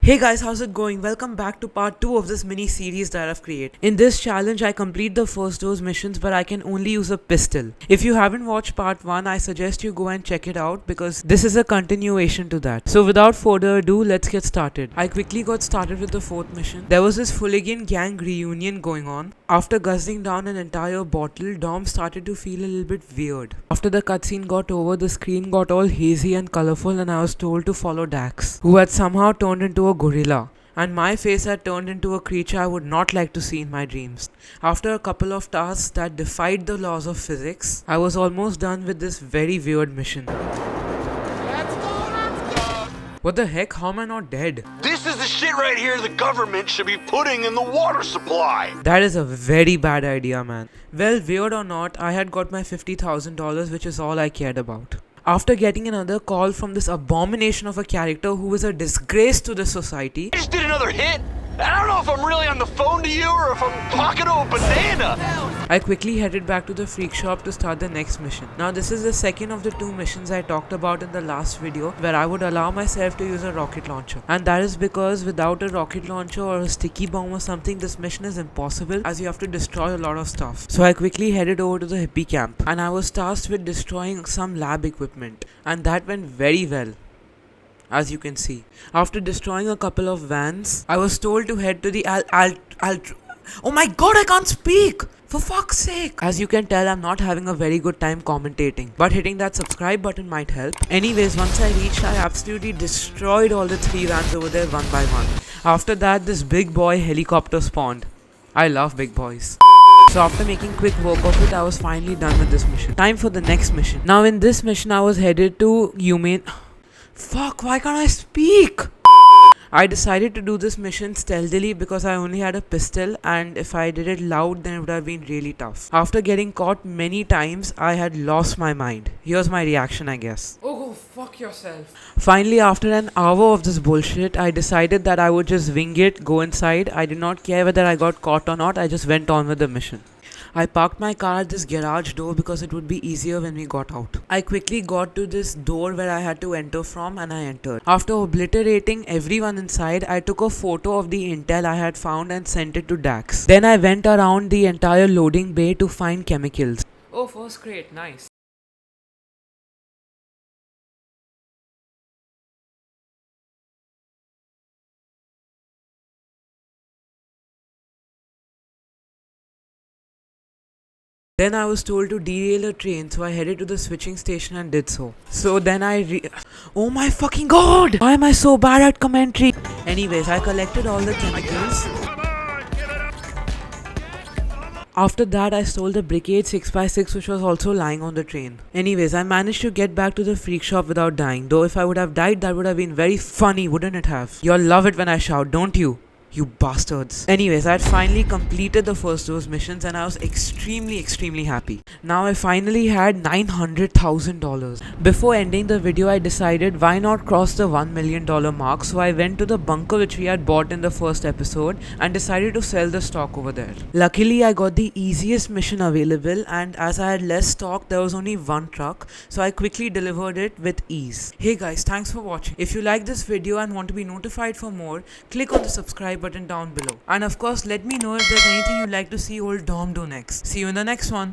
Hey guys, how's it going? Welcome back to part 2 of this mini series that I've created. In this challenge, I complete the first those missions, but I can only use a pistol. If you haven't watched part 1, I suggest you go and check it out because this is a continuation to that. So without further ado, let's get started. I quickly got started with the 4th mission. There was this Fooligan gang reunion going on. After guzzling down an entire bottle, Dom started to feel a little bit weird. After the cutscene got over, the screen got all hazy and colorful and I was told to follow Dax, who had somehow turned into a gorilla. And my face had turned into a creature I would not like to see in my dreams. After a couple of tasks that defied the laws of physics, I was almost done with this very weird mission. What the heck? How am I not dead? This is the shit right here the government should be putting in the water supply. That is a very bad idea, man. Well, weird or not, I had got my $50,000, which is all I cared about. After getting another call from this abomination of a character who is a disgrace to the society, I just did another hit. I don't know if I'm really on the phone to you or if I'm talking to a banana. I quickly headed back to the freak shop to start the next mission. Now this is the second of the 2 missions I talked about in the last video where I would allow myself to use a rocket launcher. And that is because without a rocket launcher or a sticky bomb or something, this mission is impossible as you have to destroy a lot of stuff. So I quickly headed over to the hippie camp and I was tasked with destroying some lab equipment, and that went very well, as you can see. After destroying a couple of vans, I was told to head to the oh my god, I can't speak! For fuck's sake! As you can tell, I'm not having a very good time commentating, but hitting that subscribe button might help. Anyways, once I reached, I absolutely destroyed all the 3 vans over there one by one. After that, this big boy helicopter spawned. I love big boys. So after making quick work of it, I was finally done with this mission. Time for the next mission. Now in this mission, I was headed to Fuck, why can't I speak? I decided to do this mission stealthily because I only had a pistol, and if I did it loud then it would have been really tough. After getting caught many times, I had lost my mind. Here's my reaction, I guess. Oh, go fuck yourself. Finally, after an hour of this bullshit, I decided that I would just wing it, go inside. I did not care whether I got caught or not, I just went on with the mission. I parked my car at this garage door because it would be easier when we got out. I quickly got to this door where I had to enter from and I entered. After obliterating everyone inside, I took a photo of the intel I had found and sent it to Dax. Then I went around the entire loading bay to find chemicals. Oh, first crate, nice. Then I was told to derail a train, so I headed to the switching station and did so. Oh my fucking god! Why am I so bad at commentary? Anyways, I collected all the chemicals. After that, I stole the Brigade 6x6 which was also lying on the train. Anyways, I managed to get back to the freak shop without dying. Though if I would have died, that would have been very funny, wouldn't it have? Y'all love it when I shout, don't you? You bastards. Anyways, I had finally completed the first those missions and I was extremely happy. Now I finally had $900,000. Before ending the video, I decided why not cross the $1 million mark, so I went to the bunker which we had bought in the first episode and decided to sell the stock over there. Luckily, I got the easiest mission available, and as I had less stock, there was only one truck, so I quickly delivered it with ease. Hey guys, thanks for watching. If you like this video and want to be notified for more, click on the subscribe button down below. And of course, let me know if there's anything you'd like to see old Dom do next. See you in the next one.